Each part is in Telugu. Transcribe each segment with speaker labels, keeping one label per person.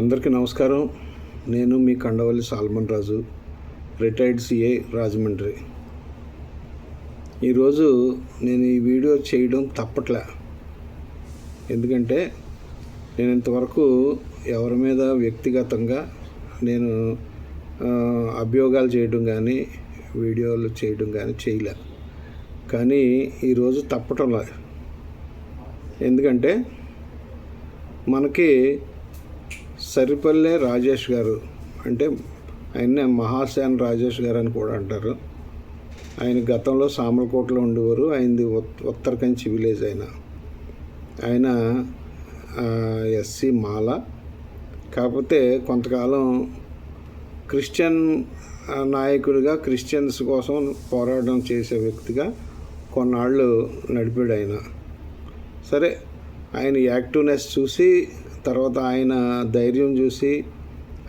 Speaker 1: అందరికీ నమస్కారం. నేను మీ కండవల్లి సాల్మన్ రాజు, రిటైర్డ్ సిఐ, రాజమండ్రి. ఈరోజు నేను ఈ వీడియో చేయడం తప్పట్లే. ఎందుకంటే నేను ఇంతవరకు ఎవరి మీద వ్యక్తిగతంగా నేను అభియోగాలు చేయడం కానీ వీడియోలు చేయడం కానీ చేయలే. కానీ ఈరోజు తప్పటంలా. ఎందుకంటే మనకి సరిపల్లె రాజేష్ గారు, అంటే ఆయన మహాసేన రాజేష్ గారు అని కూడా అంటారు. ఆయన గతంలో సామలకోటలో ఉండేవారు. ఆయనది ఉత్తరకంచి విలేజ్. ఆయన ఎస్సీ మాల. కాకపోతే కొంతకాలం క్రిస్టియన్ నాయకుడిగా, క్రిస్టియన్స్ కోసం పోరాటం చేసే వ్యక్తిగా కొన్నాళ్ళు నడిపాడు ఆయన. సరే, ఆయన యాక్టివ్నెస్ చూసి, తర్వాత ఆయన ధైర్యం చూసి,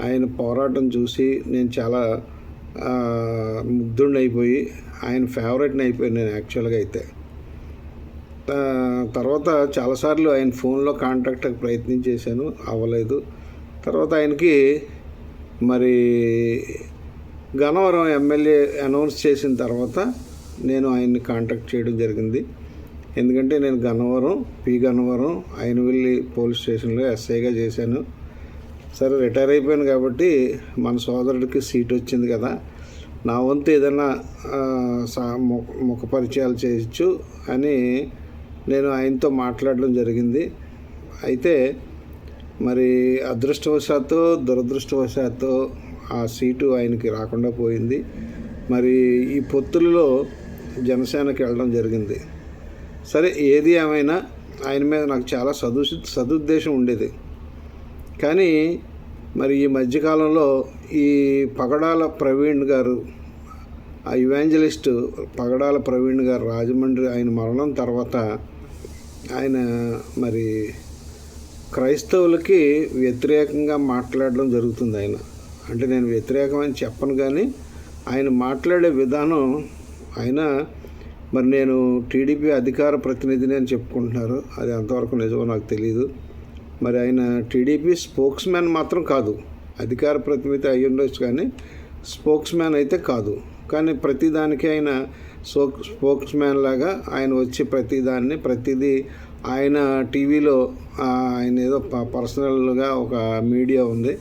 Speaker 1: ఆయన పోరాటం చూసి నేను చాలా ముగ్ధుడిని అయిపోయి, ఆయన ఫేవరెట్ని అయిపోయాను నేను యాక్చువల్గా అయితే. తర్వాత చాలాసార్లు ఆయన ఫోన్లో కాంటాక్ట్కి ప్రయత్నం చేశాను, అవ్వలేదు. తర్వాత ఆయనకి మరి గన్నవరం ఎమ్మెల్యే అనౌన్స్ చేసిన తర్వాత నేను ఆయన్ని కాంటాక్ట్ చేయడం జరిగింది. ఎందుకంటే నేను గన్నవరం అయినవెల్లి పోలీస్ స్టేషన్లో ఎస్ఐగా చేశాను. సరే, రిటైర్ అయిపోయాను కాబట్టి మన సోదరుడికి సీట్ వచ్చింది కదా, నా వంతు ఏదైనా ముఖ పరిచయాలు చేయొచ్చు అని నేను ఆయనతో మాట్లాడడం జరిగింది. అయితే మరి అదృష్టవశాత్తు దురదృష్టవశాత్తు ఆ సీటు ఆయనకి రాకుండా పోయింది. మరి ఈ పొత్తులలో జనసేనకి వెళ్ళడం జరిగింది. సరే, ఏది ఏమైనా ఆయన మీద నాకు చాలా సదుద్దేశం ఉండేది. కానీ మరి ఈ మధ్యకాలంలో ఈ పగడాల ప్రవీణ్ గారు, ఆ ఇవాంజలిస్ట్ పగడాల ప్రవీణ్ గారు రాజమండ్రి, ఆయన మరణం తర్వాత ఆయన మరి క్రైస్తవులకి వ్యతిరేకంగా మాట్లాడడం జరుగుతుంది. అంటే నేను వ్యతిరేకమని చెప్పను, కానీ ఆయన మాట్లాడే విధానం, ఆయన మరి నేను టీడీపీ అధికార ప్రతినిధిని అని చెప్పుకుంటున్నారు. అది అంతవరకు నిజమో నాకు తెలియదు. మరి ఆయన టీడీపీ స్పోక్స్ మ్యాన్ మాత్రం కాదు. అధికార ప్రతినిధి అయ్యి ఉండొచ్చు, కానీ స్పోక్స్ మ్యాన్ అయితే కాదు. కానీ ప్రతిదానికి ఆయన స్పోక్స్ మ్యాన్ లాగా ఆయన వచ్చి ప్రతిదీ ఆయన టీవీలో, ఆయన ఏదో పర్సనల్గా ఒక మీడియా ఉంది,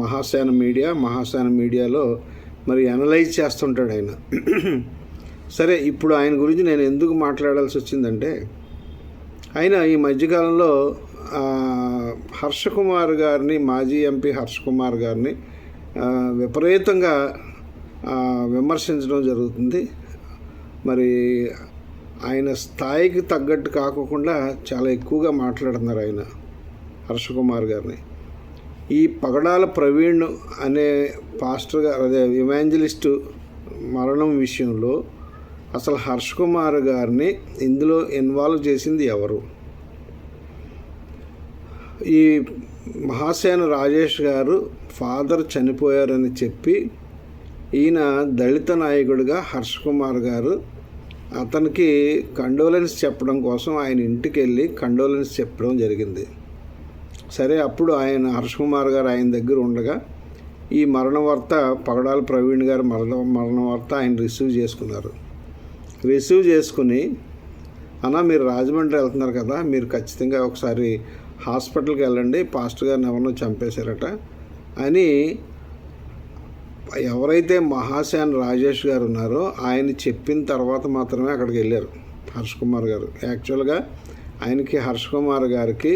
Speaker 1: మహాసేన మీడియాలో మరి అనలైజ్ చేస్తుంటాడు ఆయన. సరే, ఇప్పుడు ఆయన గురించి నేను ఎందుకు మాట్లాడాల్సి వచ్చిందంటే, ఆయన ఈ మధ్యకాలంలో హర్షకుమార్ గారిని, మాజీ ఎంపీ హర్షకుమార్ గారిని విపరీతంగా విమర్శించడం జరుగుతుంది. మరి ఆయన స్థాయికి తగ్గట్టు కాకుండా చాలా ఎక్కువగా మాట్లాడుతున్నారు ఆయన హర్షకుమార్ గారిని. ఈ పగడాల ప్రవీణ్ అనే పాస్టర్ గారు, అదే ఇవాంజలిస్టు మరణం విషయంలో అసలు హర్షకుమార్ గారిని ఇందులో ఇన్వాల్వ్ చేసింది ఎవరు? ఈ మహాసేన రాజేష్ గారు ఫాదర్ చనిపోయారని చెప్పి ఈయన దళిత నాయకుడిగా హర్షకుమార్ గారు అతనికి కండోలెన్స్ చెప్పడం కోసం ఆయన ఇంటికి వెళ్ళి కండోలెన్స్ చెప్పడం జరిగింది. సరే, అప్పుడు హర్షకుమార్ గారు ఆయన దగ్గర ఉండగా ఈ మరణ వార్త, పగడాల ప్రవీణ్ గారు మరణ వార్త ఆయన రిసీవ్ చేసుకుని, అన్నా మీరు రాజమండ్రి వెళ్తున్నారు కదా, మీరు ఖచ్చితంగా ఒకసారి హాస్పిటల్కి వెళ్ళండి, పాస్టర్ గారిని ఎవరినో చంపేశారట అని ఎవరైతే మహాసేన రాజేష్ గారు ఉన్నారో ఆయన చెప్పిన తర్వాత మాత్రమే అక్కడికి వెళ్ళారు హర్షకుమార్ గారు. యాక్చువల్గా హర్షకుమార్ గారికి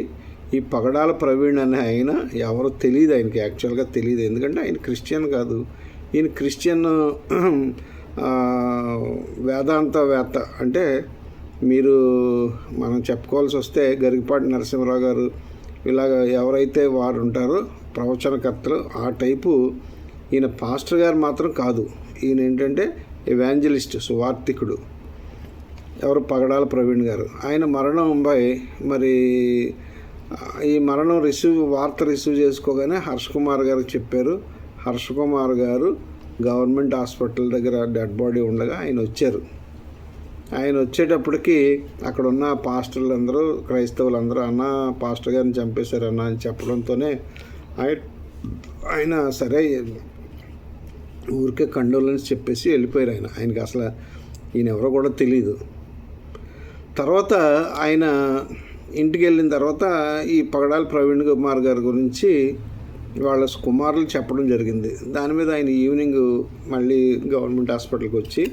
Speaker 1: ఈ పగడాల ప్రవీణ్ అనే ఆయన ఎవరో తెలియదు, ఆయనకి యాక్చువల్గా తెలియదు. ఎందుకంటే ఆయన క్రిస్టియన్ కాదు, ఈయన క్రిస్టియన్ వేదాంతవేత్త. అంటే మనం చెప్పుకోవాల్సి వస్తే గరికపాటి నరసింహరావు గారు, ఇలాగ ఎవరైతే వారు ఉంటారో ప్రవచనకర్తలు, ఆ టైపు. ఈయన పాస్టర్ గారు మాత్రం కాదు. ఈయన ఏంటంటే ఎవాంజలిస్ట్, సువార్థికుడు. ఎవరు? పగడాల ప్రవీణ్ గారు. ఆయన మరణంపై మరి ఈ మరణం వార్త రిసీవ్ చేసుకోగానే హర్షకుమార్ గారికి చెప్పారు. హర్షకుమార్ గారు గవర్నమెంట్ హాస్పిటల్ దగ్గర డెడ్ బాడీ ఉండగా ఆయన వచ్చారు. ఆయన వచ్చేటప్పటికి అక్కడ ఉన్న పాస్టర్లందరూ, క్రైస్తవులందరూ, అన్న పాస్టర్ గారిని చంపేశారన్న అని చెప్పడంతోనే ఆయన సరే ఊరికే కండోలెన్స్ చెప్పేసి వెళ్ళిపోయారు. ఆయనకి అసలు ఈయన ఎవరో కూడా తెలియదు. తర్వాత ఆయన ఇంటికి వెళ్ళిన తర్వాత ఈ పగడాల ప్రవీణ్ కుమార్ గారి గురించి వాళ్ళ కుమారులు చెప్పడం జరిగింది. దాని మీద ఆయన ఈవినింగ్ మళ్ళీ గవర్నమెంట్ హాస్పిటల్కి వచ్చి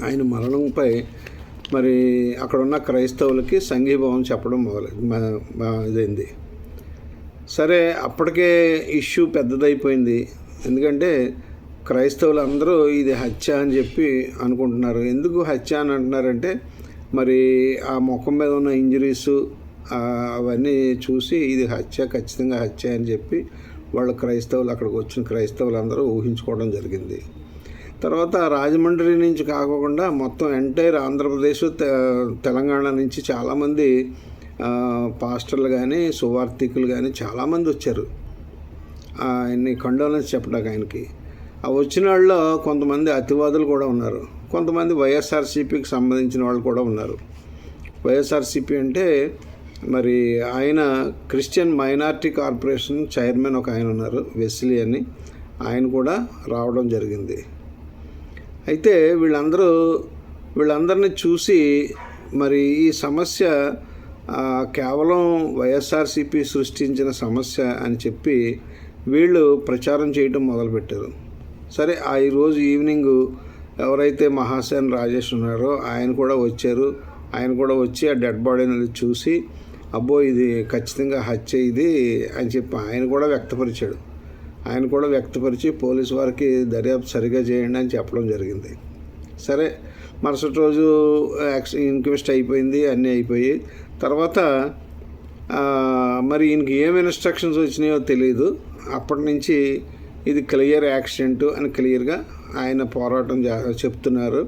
Speaker 1: ఆయన మరణంపై మరి అక్కడ ఉన్న క్రైస్తవులకి సంఘీభావం చెప్పడం ఇదైంది. సరే, అప్పటికే ఇష్యూ పెద్దదైపోయింది. ఎందుకంటే క్రైస్తవులు అందరూ ఇది హత్య అని చెప్పి అనుకుంటున్నారు. ఎందుకు హత్య అని అంటున్నారంటే మరి ఆ ముఖం మీద ఉన్న ఇంజరీసు అవన్నీ చూసి ఇది హత్య, ఖచ్చితంగా హత్య అని చెప్పి వాళ్ళ క్రైస్తవులు, అక్కడికి వచ్చిన క్రైస్తవులు అందరూ ఊహించుకోవడం జరిగింది. తర్వాత రాజమండ్రి నుంచి కాకుండా మొత్తం ఎంటైర్ ఆంధ్రప్రదేశ్, తెలంగాణ నుంచి చాలామంది పాస్టర్లు కానీ సువార్థికులు కానీ చాలామంది వచ్చారు ఆయన్ని కండోలెన్స్ చెప్పడానికి. ఆయనకి ఆ వచ్చిన వాళ్ళలో కొంతమంది అతివాదులు కూడా ఉన్నారు, కొంతమంది వైఎస్ఆర్సీపీకి సంబంధించిన వాళ్ళు కూడా ఉన్నారు. వైఎస్ఆర్సీపీ అంటే మరి ఆయన క్రిస్టియన్ మైనారిటీ కార్పొరేషన్ చైర్మన్ ఒక ఆయన ఉన్నారు, వెస్లీ అని, ఆయన కూడా రావడం జరిగింది. అయితే వీళ్ళందరినీ చూసి మరి ఈ సమస్య కేవలం వైఎస్ఆర్సీపీ సృష్టించిన సమస్య అని చెప్పి వీళ్ళు ప్రచారం చేయడం మొదలుపెట్టారు. సరే, ఈరోజు ఈవినింగ్ ఎవరైతే మహాసేన్ రాజేష్ ఉన్నారో ఆయన కూడా వచ్చారు. ఆయన కూడా వచ్చి ఆ డెడ్ బాడీని చూసి అబ్బో ఇది ఖచ్చితంగా హత్య ఇది అని చెప్పి ఆయన కూడా వ్యక్తపరిచి పోలీసు వారికి దర్యాప్తు సరిగా చేయండి అని చెప్పడం జరిగింది. సరే, మరుసటి రోజు ఇన్క్వెస్ట్ అయిపోయింది, అన్నీ అయిపోయి తర్వాత మరి ఈయనకి ఏం ఇన్స్ట్రక్షన్స్ వచ్చినాయో తెలియదు. అప్పటి నుంచి ఇది క్లియర్ యాక్సిడెంట్ అని క్లియర్గా ఆయన పోరాటం చెప్తున్నారు.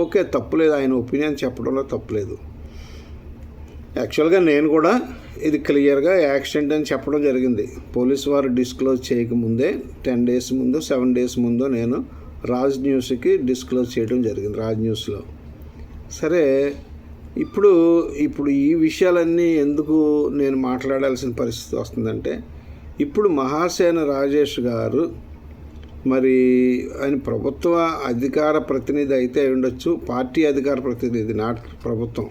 Speaker 1: ఓకే, తప్పులేదు, ఆయన ఒపీనియన్ చెప్పడంలో తప్పులేదు. యాక్చువల్గా నేను కూడా ఇది క్లియర్గా యాక్సిడెంట్ అని చెప్పడం జరిగింది. పోలీసు వారు డిస్క్లోజ్ చేయకముందే 10 days ముందు 7 days ముందు నేను రాజ్ న్యూస్కి డిస్క్లోజ్ చేయడం జరిగింది, రాజ్ న్యూస్లో. సరే, ఇప్పుడు ఈ విషయాలన్నీ ఎందుకు నేను మాట్లాడాల్సిన పరిస్థితి వస్తుందంటే, ఇప్పుడు మహాసేన రాజేష్ గారు మరి ఆయన ప్రభుత్వ అధికార ప్రతినిధి అయితే ఉండొచ్చు, పార్టీ అధికార ప్రతినిధి, నాట్ ప్రభుత్వం,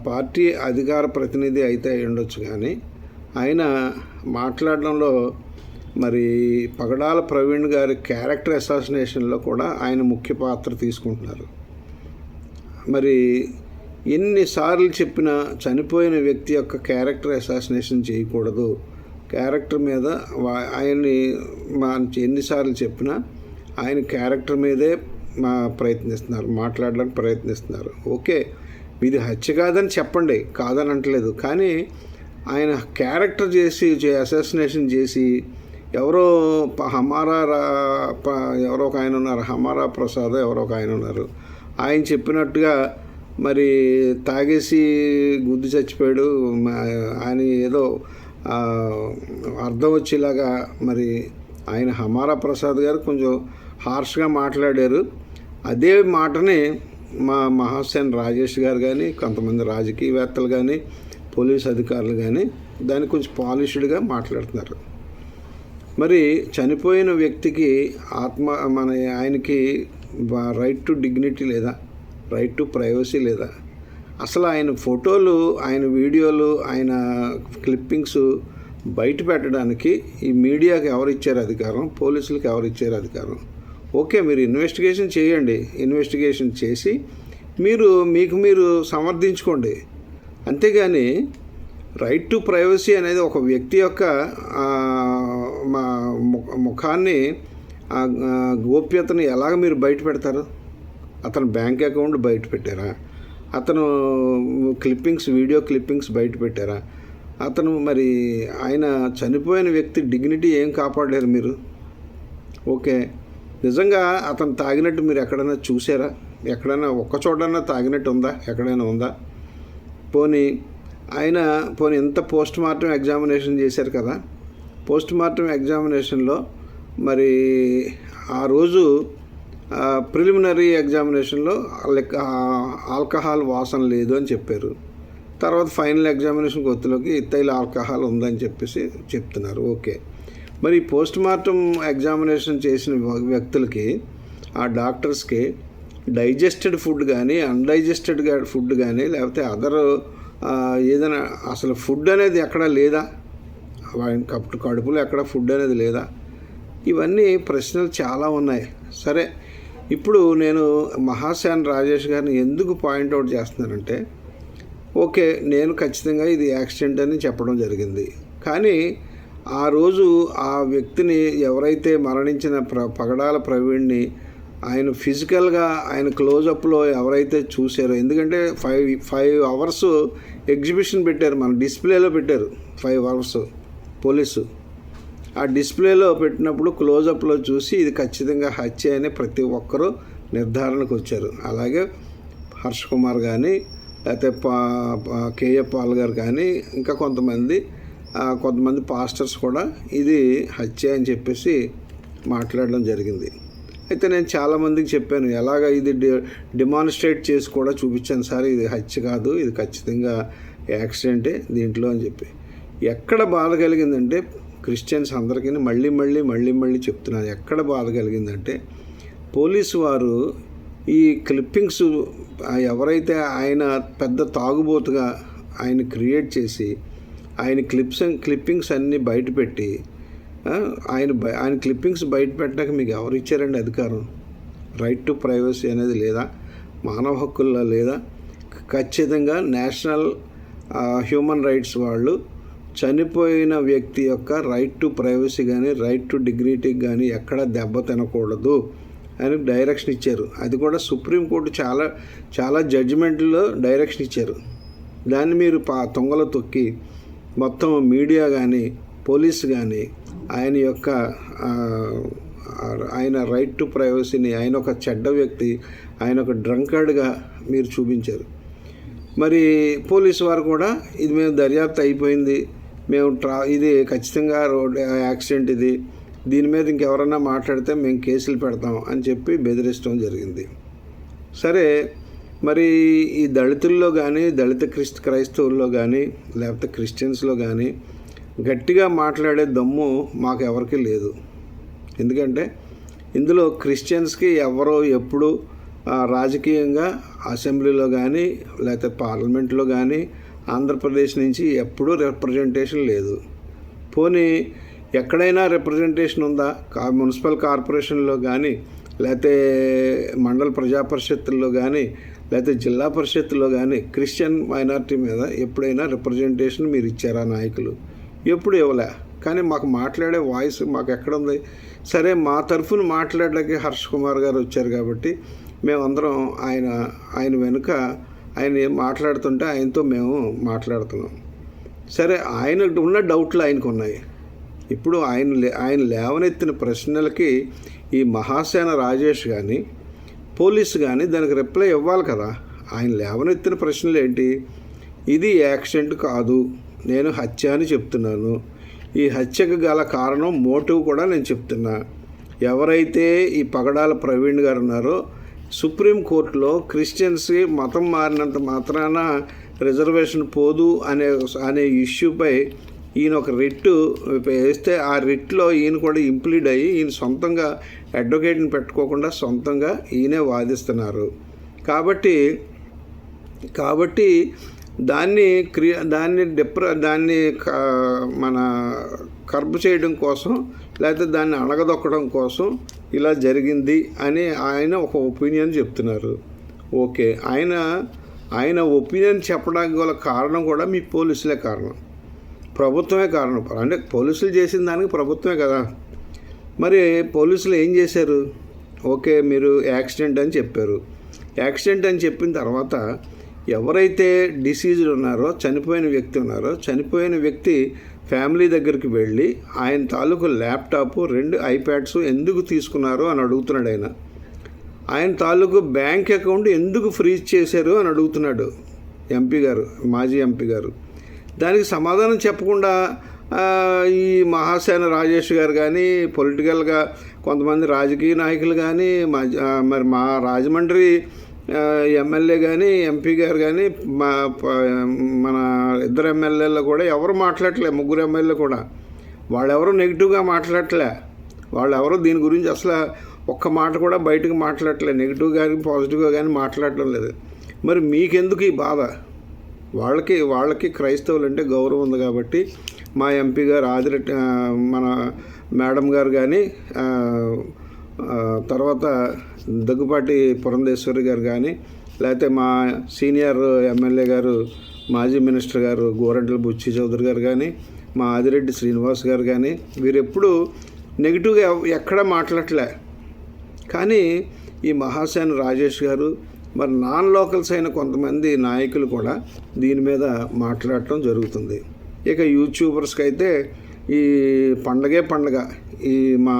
Speaker 1: పార్టీ అధికార ప్రతినిధి అయితే ఉండొచ్చు, కానీ ఆయన మాట్లాడడంలో మరి పగడాల ప్రవీణ్ గారి క్యారెక్టర్ అసాసినేషన్లో కూడా ఆయన ముఖ్య పాత్ర తీసుకుంటున్నారు. మరి ఎన్నిసార్లు చెప్పినా చనిపోయిన వ్యక్తి యొక్క క్యారెక్టర్ అసాసినేషన్ చేయకూడదు, క్యారెక్టర్ మీద ఆయన్ని ఎన్నిసార్లు చెప్పినా ఆయన క్యారెక్టర్ మీదే మాట్లాడడానికి ప్రయత్నిస్తున్నారు. ఓకే, ఇది హత్య కాదని చెప్పండి, కాదని అంటలేదు, కానీ ఆయన క్యారెక్టర్ చేసి అసాసినేషన్ చేసి ఎవరో ఒక ఆయన ఉన్నారు, హమారా ప్రసాద్ ఎవరో ఒక ఆయన ఉన్నారు, ఆయన చెప్పినట్టుగా మరి తాగేసి గుద్దు చచ్చిపోయాడు, ఆయన ఏదో అర్థం వచ్చేలాగా మరి ఆయన హమారా ప్రసాద్ గారు కొంచెం హార్ష్గా మాట్లాడారు. అదే మాటని మా మహాసేన్ రాజేష్ గారు కానీ, కొంతమంది రాజకీయవేత్తలు కానీ, పోలీస్ అధికారులు కానీ దాన్ని కొంచెం పాలిష్డ్గా మాట్లాడుతున్నారు. మరి చనిపోయిన వ్యక్తికి ఆయనకి రైట్ టు డిగ్నిటీ లేదా, రైట్ టు ప్రైవసీ లేదా? అసలు ఆయన ఫోటోలు, ఆయన వీడియోలు, ఆయన క్లిప్పింగ్స్ బయట పెట్టడానికి ఈ మీడియాకి ఎవరిచ్చారు అధికారం? పోలీసులకు ఎవరిచ్చారు అధికారం? ఓకే, మీరు ఇన్వెస్టిగేషన్ చేయండి, ఇన్వెస్టిగేషన్ చేసి మీరు సమర్థించుకోండి. అంతేగాని రైట్ టు ప్రైవసీ అనేది ఒక వ్యక్తి యొక్క ముఖాన్ని, గోప్యతను ఎలాగ మీరు బయట పెడతారు? అతను బ్యాంక్ అకౌంట్ బయట పెట్టారా? అతను వీడియో క్లిప్పింగ్స్ బయట పెట్టారా? అతను మరి ఆయన చనిపోయిన వ్యక్తి డిగ్నిటీ ఏం కాపాడలేరు మీరు? ఓకే, నిజంగా అతను తాగినట్టు మీరు ఎక్కడైనా చూసారా? ఎక్కడైనా ఒక్క చోటన్నా తాగినట్టు ఉందా? ఎక్కడైనా ఉందా? పోనీ ఎంత పోస్ట్ మార్టం ఎగ్జామినేషన్ చేశారు కదా, పోస్ట్ మార్టం ఎగ్జామినేషన్లో మరి ఆ రోజు ప్రిలిమినరీ ఎగ్జామినేషన్లో ఆల్కహాల్ వాసన లేదు అని చెప్పారు. తర్వాత ఫైనల్ ఎగ్జామినేషన్ గొత్తులోకి ఇథైల్ ఆల్కహాల్ ఉందని చెప్పేసి చెప్తున్నారు. ఓకే, మరి పోస్ట్ మార్టం ఎగ్జామినేషన్ చేసిన వ్యక్తులకి, ఆ డాక్టర్స్కి డైజెస్టెడ్ ఫుడ్ కానీ అన్డైజెస్టెడ్ ఫుడ్ కానీ లేకపోతే అదర్ ఏదైనా అసలు ఫుడ్ అనేది ఎక్కడా లేదా, కడుపులో ఎక్కడ ఫుడ్ అనేది లేదా, ఇవన్నీ ప్రశ్నలు చాలా ఉన్నాయి. సరే, ఇప్పుడు నేను మహాసేన రాజేష్ గారిని ఎందుకు పాయింట్అవుట్ చేస్తున్నానంటే, ఓకే, నేను ఖచ్చితంగా ఇది యాక్సిడెంట్ అని చెప్పడం జరిగింది. కానీ ఆ రోజు ఆ వ్యక్తిని ఎవరైతే మరణించిన పగడాల ప్రవీణ్ని ఆయన ఫిజికల్గా ఆయన క్లోజప్లో ఎవరైతే చూశారో, ఎందుకంటే 5 అవర్స్ ఎగ్జిబిషన్ పెట్టారు, మన డిస్ప్లేలో పెట్టారు 5 అవర్స్ పోలీసు. ఆ డిస్ప్లేలో పెట్టినప్పుడు క్లోజప్లో చూసి ఇది ఖచ్చితంగా హత్య అని ప్రతి ఒక్కరూ నిర్ధారణకు వచ్చారు. అలాగే హర్ష కుమార్ కానీ లేకపోతే కేఏ పాల్ గారు కానీ ఇంకా కొంతమంది పాస్టర్స్ కూడా ఇది హత్య అని చెప్పేసి మాట్లాడడం జరిగింది. అయితే నేను చాలామందికి చెప్పాను, ఎలాగ ఇది డిమాన్స్ట్రేట్ చేసి కూడా చూపించాను సార్, ఇది హత్య కాదు, ఇది ఖచ్చితంగా యాక్సిడెంటే దీంట్లో అని చెప్పి. ఎక్కడ బాధ కలిగిందంటే క్రిస్టియన్స్ అందరికీ మళ్ళీ చెప్తున్నాను, ఎక్కడ బాధ కలిగిందంటే పోలీసు వారు ఈ క్లిప్పింగ్స్ ఎవరైతే ఆయన పెద్ద తాగుబోతుగా ఆయన క్రియేట్ చేసి ఆయన క్లిప్పింగ్స్ అన్నీ బయటపెట్టి ఆయన క్లిప్పింగ్స్ బయట పెట్టడానికి మీకు ఎవరు ఇచ్చారండి అధికారం? రైట్ టు ప్రైవసీ అనేది లేదా? మానవ హక్కుల్లో లేదా? ఖచ్చితంగా నేషనల్ హ్యూమన్ రైట్స్ వాళ్ళు చనిపోయిన వ్యక్తి యొక్క రైట్ టు ప్రైవసీ కానీ రైట్ టు డిగ్నిటీకి కానీ ఎక్కడ దెబ్బ తినకూడదు అని డైరెక్షన్ ఇచ్చారు. అది కూడా సుప్రీంకోర్టు చాలా జడ్జిమెంట్లో డైరెక్షన్ ఇచ్చారు. దాన్ని మీరు తొంగలో తొక్కి మొత్తం మీడియా కానీ పోలీసు కానీ ఆయన రైట్ టు ప్రైవసీని, ఆయన ఒక చెడ్డ వ్యక్తి, ఆయన ఒక డ్రంకర్డ్గా మీరు చూపించారు. మరి పోలీసు వారు కూడా ఇది మేము దర్యాప్తు అయిపోయింది, మేము ఇది ఖచ్చితంగా రోడ్ యాక్సిడెంట్, దీని మీద ఇంకెవరన్నా మాట్లాడితే మేము కేసులు పెడతాం అని చెప్పి బెదిరించడం జరిగింది. సరే, మరి ఈ దళితుల్లో కానీ దళిత క్రైస్తవుల్లో కానీ లేకపోతే క్రిస్టియన్స్లో కానీ గట్టిగా మాట్లాడే దమ్ము మాకు ఎవరికీ లేదు. ఎందుకంటే ఇందులో క్రిస్టియన్స్కి ఎవరో ఎప్పుడు రాజకీయంగా అసెంబ్లీలో కానీ లేకపోతే పార్లమెంట్లో కానీ ఆంధ్రప్రదేశ్ నుంచి ఎప్పుడూ రిప్రజెంటేషన్ లేదు. పోనీ ఎక్కడైనా రిప్రజెంటేషన్ ఉందా? మున్సిపల్ కార్పొరేషన్లో కానీ లేకపోతే మండల ప్రజా పరిషత్తుల్లో కానీ లేకపోతే జిల్లా పరిషత్తులో కానీ క్రిస్టియన్ మైనారిటీ మీద ఎప్పుడైనా రిప్రజెంటేషన్ మీరు ఇచ్చారా నాయకులు? ఎప్పుడు ఇవ్వలే. కానీ మాకు మాట్లాడే వాయిస్ మాకు ఎక్కడుంది? సరే, మా తరఫున మాట్లాడడానికి హర్ష కుమార్ గారు వచ్చారు కాబట్టి మేమందరం ఆయన వెనుక ఆయన ఏం మాట్లాడుతుంటే ఆయనతో మేము మాట్లాడుతున్నాం. సరే, ఆయనకు ఉన్న డౌట్లు ఆయనకు ఉన్నాయి. ఇప్పుడు ఆయన లేవనెత్తిన ప్రశ్నలకి ఈ మహాసేన రాజేష్ కానీ పోలీసు కానీ దానికి రిప్లై ఇవ్వాలి కదా. ఆయన లేవనెత్తిన ప్రశ్నలు ఏంటి? ఇది యాక్సిడెంట్ కాదు, నేను హత్య అని చెప్తున్నాను. ఈ హత్యకు గల కారణం మోటివ్ కూడా నేను చెప్తున్నా. ఎవరైతే ఈ పగడాల ప్రవీణ్ గారు ఉన్నారో సుప్రీంకోర్టులో క్రిస్టియన్స్కి మతం మారినంత మాత్రాన రిజర్వేషన్ పోదు అనే ఇష్యూపై ఈయన ఒక రిట్ వేస్తే ఆ రిట్లో ఈయన కూడా ఇంప్లీడ్ అయ్యి ఈయన సొంతంగా అడ్వకేట్ని పెట్టుకోకుండా సొంతంగా ఈయనే వాదిస్తున్నారు. కాబట్టి దాన్ని మన కర్బ్ చేయడం కోసం లేకపోతే దాన్ని అణగదొక్కడం కోసం ఇలా జరిగింది అని ఆయన ఒక ఒపీనియన్ చెప్తున్నారు. ఓకే, ఆయన ఒపీనియన్ చెప్పడానికి గల కారణం కూడా మీ పోలీసులే కారణం, ప్రభుత్వమే కారణం. అంటే పోలీసులు చేసిన దానికి ప్రభుత్వమే కదా. మరి పోలీసులు ఏం చేశారు? ఓకే, మీరు యాక్సిడెంట్ అని చెప్పారు. యాక్సిడెంట్ అని చెప్పిన తర్వాత ఎవరైతే డిసీజ్డ్ ఉన్నారో, చనిపోయిన వ్యక్తి ఫ్యామిలీ దగ్గరికి వెళ్ళి ఆయన తాలూకు ల్యాప్టాప్ 2 ఐప్యాడ్స్ ఎందుకు తీసుకున్నారు అని అడుగుతున్నాడు. ఆయన తాలూకు బ్యాంక్ అకౌంట్ ఎందుకు ఫ్రీజ్ చేశారు అని అడుగుతున్నాడు ఎంపీ గారు, మాజీ ఎంపీ గారు. దానికి సమాధానం చెప్పకుండా ఈ మహాసేన రాజేష్ గారు కానీ పొలిటికల్గా కొంతమంది రాజకీయ నాయకులు కానీ మరి మా రాజమండ్రి ఎమ్మెల్యే కానీ ఎంపీ గారు కానీ మన ఇద్దరు ఎమ్మెల్యేలు కూడా ఎవరు మాట్లాడలే, ముగ్గురు ఎమ్మెల్యేలు కూడా వాళ్ళెవరూ నెగిటివ్గా మాట్లాడలే. వాళ్ళెవరూ దీని గురించి అసలు ఒక్క మాట కూడా బయటకు మాట్లాడలే, నెగిటివ్ కానీ పాజిటివ్గా కానీ మాట్లాడటం లేదు. మరి మీకెందుకు ఈ బాధ? వాళ్ళకి క్రైస్తవులు అంటే గౌరవం ఉంది కాబట్టి మా ఎంపీ గారు ఆదిరెడ్డి మన మేడం గారు కానీ తర్వాత దగ్గుపాటి పురంధేశ్వరి గారు కానీ లేకపోతే మా సీనియర్ ఎమ్మెల్యే గారు మాజీ మినిస్టర్ గారు గోరంట్ల బుచ్చి చౌదరి గారు కానీ మా ఆదిరెడ్డి శ్రీనివాస్ గారు కానీ వీరెప్పుడు నెగిటివ్గా ఎక్కడా మాట్లాడలే. కానీ ఈ మహాసేన రాజేష్ గారు మరి నాన్ లోకల్స్ అయిన కొంతమంది నాయకులు కూడా దీని మీద మాట్లాడటం జరుగుతుంది. ఇక యూట్యూబర్స్కి అయితే ఈ పండగ ఈ మా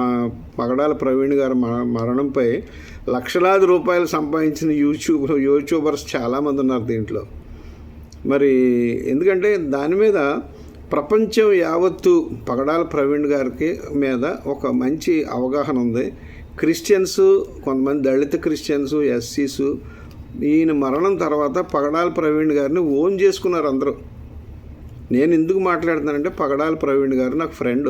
Speaker 1: పగడాల ప్రవీణ్ గారి మరణంపై లక్షలాది రూపాయలు సంపాదించిన యూట్యూబర్స్ చాలామంది ఉన్నారు దీంట్లో. మరి ఎందుకంటే దాని మీద ప్రపంచం యావత్తు పగడాల ప్రవీణ్ గారికి మీద ఒక మంచి అవగాహన ఉంది. క్రిస్టియన్స్, కొంతమంది దళిత క్రిస్టియన్స్, ఎస్సీసు ఈయన మరణం తర్వాత పగడాల ప్రవీణ్ గారిని ఓన్ చేసుకున్నారు అందరూ. నేను ఎందుకు మాట్లాడుతున్నానంటే పగడాల ప్రవీణ్ గారు నాకు ఫ్రెండ్,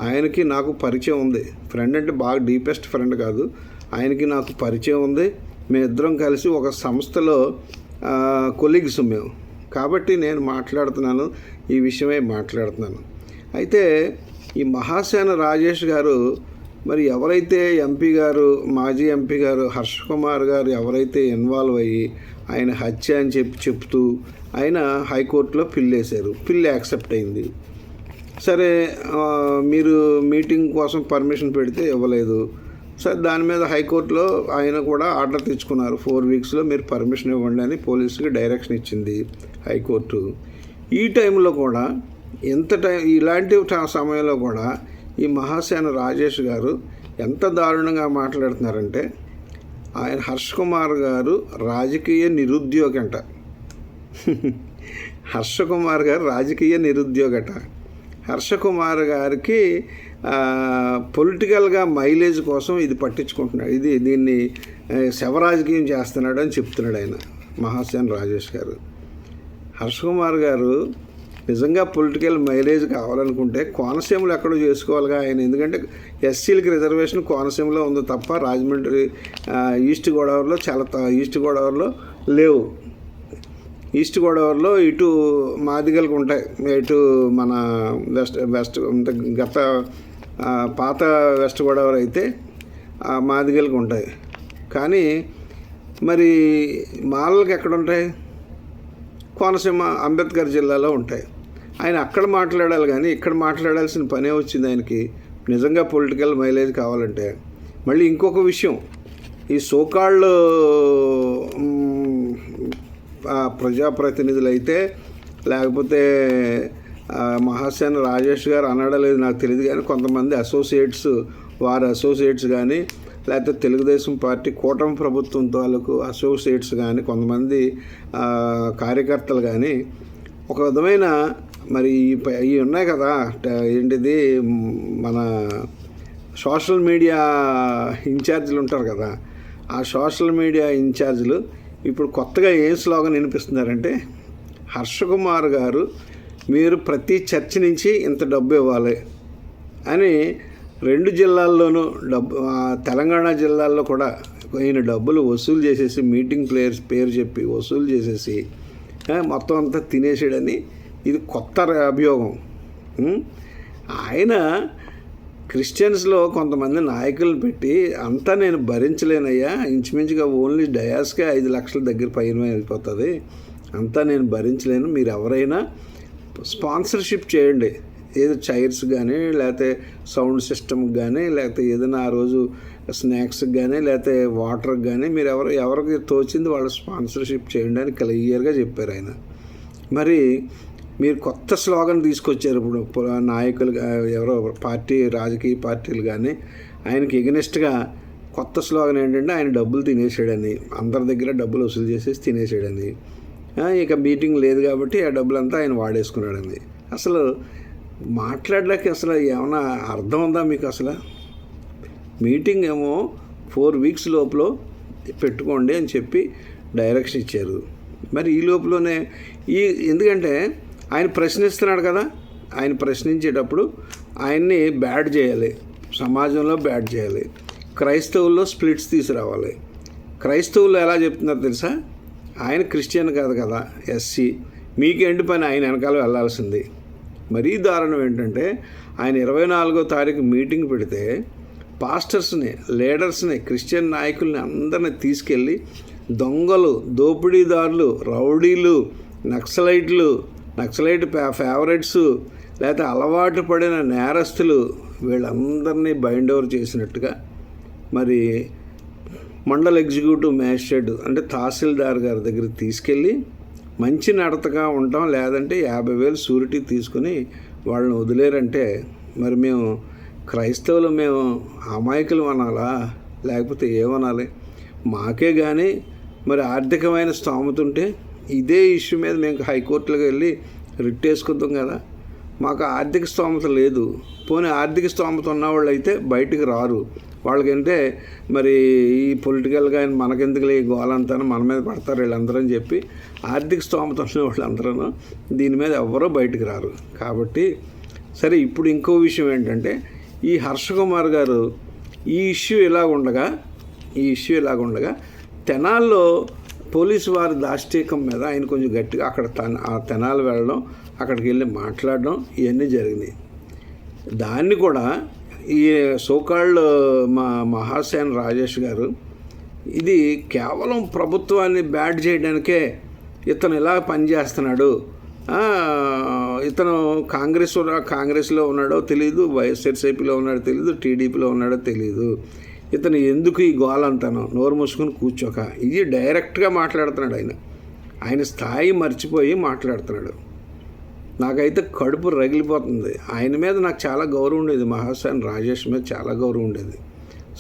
Speaker 1: ఆయనకి నాకు పరిచయం ఉంది. ఫ్రెండ్ అంటే బాగా డీపెస్ట్ ఫ్రెండ్ కాదు, ఆయనకి నాకు పరిచయం ఉంది. మేమిద్దరం కలిసి ఒక సంస్థలో కొలీగ్స్ మేము. కాబట్టి నేను మాట్లాడుతున్నాను, ఈ విషయమే మాట్లాడుతున్నాను. అయితే ఈ మహాసేన రాజేష్ గారు మరి ఎవరైతే ఎంపీ గారు, మాజీ ఎంపీ గారు హర్ష కుమార్ గారు ఎవరైతే ఇన్వాల్వ్ అయ్యి ఆయన హత్య అని చెప్తూ ఆయన హైకోర్టులో పిల్ వేశారు. పిల్ యాక్సెప్ట్ అయింది. సరే, మీరు మీటింగ్ కోసం పర్మిషన్ పెడితే ఇవ్వలేదు. సరే, దాని మీద హైకోర్టులో ఆయన కూడా ఆర్డర్ తెచ్చుకున్నారు. 4 వీక్స్లో మీరు పర్మిషన్ ఇవ్వండి అని పోలీసుకి డైరెక్షన్ ఇచ్చింది హైకోర్టు. ఈ టైంలో కూడా ఇలాంటి సమయంలో కూడా ఈ మహాసేన రాజేష్ గారు ఎంత దారుణంగా మాట్లాడుతున్నారంటే, ఆయన హర్ష కుమార్ గారు రాజకీయ నిరుద్యోగంట. హర్ష కుమార్ గారు రాజకీయ నిరుద్యోగట. హర్ష కుమార్ గారికి పొలిటికల్గా మైలేజ్ కోసం ఇది పట్టించుకుంటున్నాడు, దీన్ని శవరాజకీయం చేస్తున్నాడు అని చెప్తున్నాడు ఆయన మహాసేన రాజేష్ గారు. హర్ష కుమార్ గారు నిజంగా పొలిటికల్ మైలేజ్ కావాలనుకుంటే కోనసీమలో ఎక్కడో చేసుకోవాలిగా ఆయన. ఎందుకంటే ఎస్సీలకి రిజర్వేషన్ కోనసీమలో ఉంది తప్ప రాజమండ్రి ఈస్ట్ గోదావరిలో లేవు. ఈస్ట్ గోదావరిలో ఇటు మాదిగలకు ఉంటాయి, ఇటు మన వెస్ట్ గత పాత వెస్ట్ గోదావరి అయితే మాదిగలకు ఉంటాయి. కానీ మరి మాలలకు ఎక్కడ ఉంటాయి? కోనసీమ అంబేద్కర్ జిల్లాలో ఉంటాయి. ఆయన అక్కడ మాట్లాడాలి కానీ ఇక్కడ మాట్లాడాల్సిన పనే వచ్చింది ఆయనకి. నిజంగా పొలిటికల్ మైలేజ్ కావాలంటే. మళ్ళీ ఇంకొక విషయం, ఈ సోకాళ్ళు ప్రజాప్రతినిధులు అయితే లేకపోతే మహాసేన రాజేష్ గారు అనడలేదు నాకు తెలియదు, కానీ కొంతమంది అసోసియేట్స్ కానీ లేకపోతే తెలుగుదేశం పార్టీ కూటమి ప్రభుత్వం తాలూకు అసోసియేట్స్ కానీ కొంతమంది కార్యకర్తలు కానీ ఒక విధమైన మరి ఇవి ఉన్నాయి కదా, ఏంటిది మన సోషల్ మీడియా ఇన్ఛార్జీలు ఉంటారు కదా, ఆ సోషల్ మీడియా ఇన్ఛార్జీలు ఇప్పుడు కొత్తగా ఏం స్లోగన్ వినిపిస్తున్నారంటే, హర్ష కుమార్ గారు మీరు ప్రతి చర్చ్ నుంచి ఇంత డబ్బు ఇవ్వాలి అని 2 జిల్లాల్లోనూ తెలంగాణ జిల్లాల్లో కూడా ఈయన డబ్బులు వసూలు చేసేసి మీటింగ్ పేరు చెప్పి వసూలు చేసేసి మొత్తం అంతా తినేసాడని ఇది కొత్త అభియోగం. ఆయన క్రిస్టియన్స్లో కొంతమంది నాయకులను పెట్టి అంతా నేను భరించలేనయ్యా, ఇంచుమించుగా ఓన్లీ డయాస్కే 5 లక్షల దగ్గర పైన అయిపోతుంది, అంతా నేను భరించలేను, మీరు ఎవరైనా స్పాన్సర్షిప్ చేయండి, ఏదో చైర్స్ కానీ లేకపోతే సౌండ్ సిస్టమ్కి కానీ లేకపోతే ఏదైనా ఆ రోజు స్నాక్స్కి కానీ లేకపోతే వాటర్కి కానీ మీరు ఎవరికి తోచింది వాళ్ళు స్పాన్సర్షిప్ చేయండి అని క్లియర్గా చెప్పారు ఆయన. మరి మీరు కొత్త స్లోగన్ తీసుకొచ్చారు ఇప్పుడు నాయకులు ఎవరో రాజకీయ పార్టీలు కానీ ఆయనకి ఎగనెస్ట్గా కొత్త స్లోగన్ ఏంటంటే ఆయన డబ్బులు తినేసాడని, అందరి దగ్గర డబ్బులు వసూలు చేసేసి తినేసాడని, ఇక మీటింగ్ లేదు కాబట్టి ఆ డబ్బులంతా ఆయన వాడేసుకున్నాడని. అసలు మాట్లాడలేక అసలు ఏమైనా అర్థం ఉందా మీకు? అసలు మీటింగ్ ఏమో 4 వీక్స్ లోపల పెట్టుకోండి అని చెప్పి డైరెక్షన్ ఇచ్చారు. మరి ఈ లోపలనే ఎందుకంటే ఆయన ప్రశ్నిస్తున్నాడు కదా, ఆయన ప్రశ్నించేటప్పుడు ఆయన్ని బ్యాడ్ చేయాలి, సమాజంలో బ్యాడ్ చేయాలి, క్రైస్తవుల్లో స్ప్లిట్స్ తీసుకురావాలి. క్రైస్తవులు ఎలా చెప్తున్నారు తెలుసా, ఆయన క్రిస్టియన్ కాదు కదా, ఎస్సీ, మీకేంటి పని, ఆయన వెనకాల వెళ్ళాల్సింది. మరీ దారుణం ఏంటంటే ఆయన 24వ తారీఖు మీటింగ్ పెడితే పాస్టర్స్ని, లీడర్స్ని, క్రిస్టియన్ నాయకుల్ని అందరిని తీసుకెళ్ళి దొంగలు, దోపిడీదారులు, రౌడీలు, నక్సలైట్ ఫేవరెట్స్, లేకపోతే అలవాటు పడిన నేరస్తులు, వీళ్ళందరినీ బైండ్ ఓవర్ చేసినట్టుగా మరి మండల ఎగ్జిక్యూటివ్ మ్యాజిస్ట్రేట్ అంటే తహసీల్దార్ గారి దగ్గరికి తీసుకెళ్ళి మంచి నడతగా ఉంటాం, లేదంటే 50,000 షూరిటీ తీసుకుని వాళ్ళని వదిలేరంటే మరి మేము క్రైస్తవులు మేము అమాయకులు అనాలా, లేకపోతే ఏమనాలి? మాకే కానీ మరి ఆర్థికమైన స్తోమత ఉంటే ఇదే ఇష్యూ మీద మేము హైకోర్టులకు వెళ్ళి రిట్ వేసుకుందాం కదా. మాకు ఆర్థిక స్తోమత లేదు. పోనీ ఆర్థిక స్తోమత ఉన్నవాళ్ళు అయితే బయటికి రారు. వాళ్ళకంటే మరి ఈ పొలిటికల్గా మనకెందుకు ఈ గోలంతా మన మీద పడతారు వీళ్ళందరూ అని చెప్పి ఆర్థిక స్తోమత ఉన్న వాళ్ళందరూ దీని మీద ఎవ్వరూ బయటికి రారు. కాబట్టి సరే, ఇప్పుడు ఇంకో విషయం ఏంటంటే ఈ హర్ష కుమార్ గారు ఈ ఇష్యూ ఇలాగుండగా తెనాల్లో పోలీసు వారి దాష్టీకం మీద ఆయన కొంచెం గట్టిగా అక్కడ తెనాలు వెళ్ళడం, అక్కడికి వెళ్ళి మాట్లాడడం, ఇవన్నీ జరిగినాయి. దాన్ని కూడా ఈ సోకాల్డ్ మహాసేన్ రాజేష్ గారు ఇది కేవలం ప్రభుత్వాన్ని బ్యాడ్ చేయడానికే ఇతను ఇలా పనిచేస్తున్నాడు, ఇతను కాంగ్రెస్లో ఉన్నాడో తెలియదు, వైఎస్ఆర్సీపీలో ఉన్నాడో తెలియదు, టీడీపీలో ఉన్నాడో తెలియదు, ఇతను ఎందుకు ఈ గోలంతాను, నోరు మూసుకొని కూర్చోక, ఇది డైరెక్ట్గా మాట్లాడుతున్నాడు. ఆయన స్థాయి మర్చిపోయి మాట్లాడుతున్నాడు. నాకైతే కడుపు రగిలిపోతుంది. ఆయన మీద నాకు చాలా గౌరవం ఉండేది, మహాసేన్ రాజేష్ మీద చాలా గౌరవం ఉండేది.